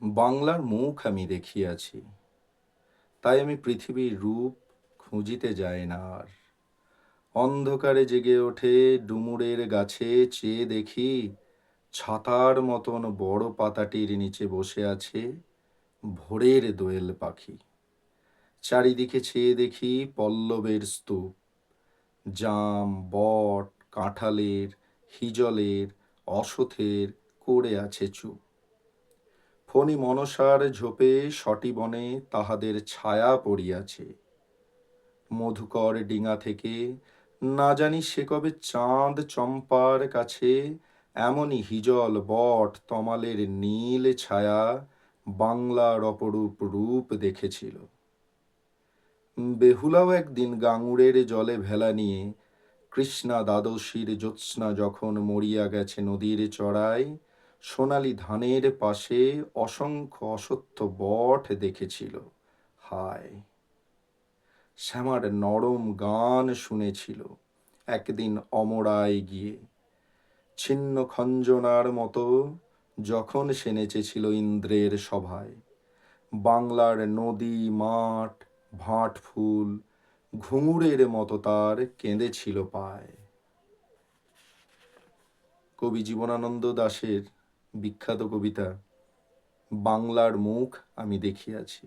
বাংলার মুখ আমি দেখিয়াছি, তাই আমি পৃথিবীর রূপ খুঁজিতে যাই না আর। অন্ধকারে জেগে ওঠে ডুমুরের গাছে, চেয়ে দেখি ছাতার মতন বড় পাতাটির নিচে বসে আছে ভোরের দোয়েল পাখি। চারিদিকে চেয়ে দেখি পল্লবের স্তূপ, জাম, বট, কাঁঠালের, হিজলের, অশথের করে আছে চুপ। ফণি মনসার ঝোপে সটিবনে তাহাদের ছায়া পড়িয়াছে। মধুকর ডিঙা থেকে না জানি সে কবে চাঁদ চম্পার কাছে এমনি হিজল, বট, তমালের নীল ছায়া বাংলার অপরূপ রূপ দেখেছিল। বেহুলাও একদিন গাঙুড়ের জলে ভেলা নিয়ে কৃষ্ণা দ্বাদশীর জ্যোৎস্না যখন মরিয়া গেছে নদীর চড়ায়, সোনালি ধানের পাশে অসংখ্য অসত্য বট দেখেছিল। হায়, শ্যামার নরম গান শুনেছিল একদিন অমরায় গিয়ে। ছিন্ন খঞ্জনার মতো যখন সে নেচেছিল ইন্দ্রের সভায়, বাংলার নদী, মাঠ, ভাট ফুল ঘুঙুরের মতো তার কেঁদেছিল পায়। কবি জীবনানন্দ দাশের বিখ্যাত কবিতা বাংলার মুখ আমি দেখিয়াছি।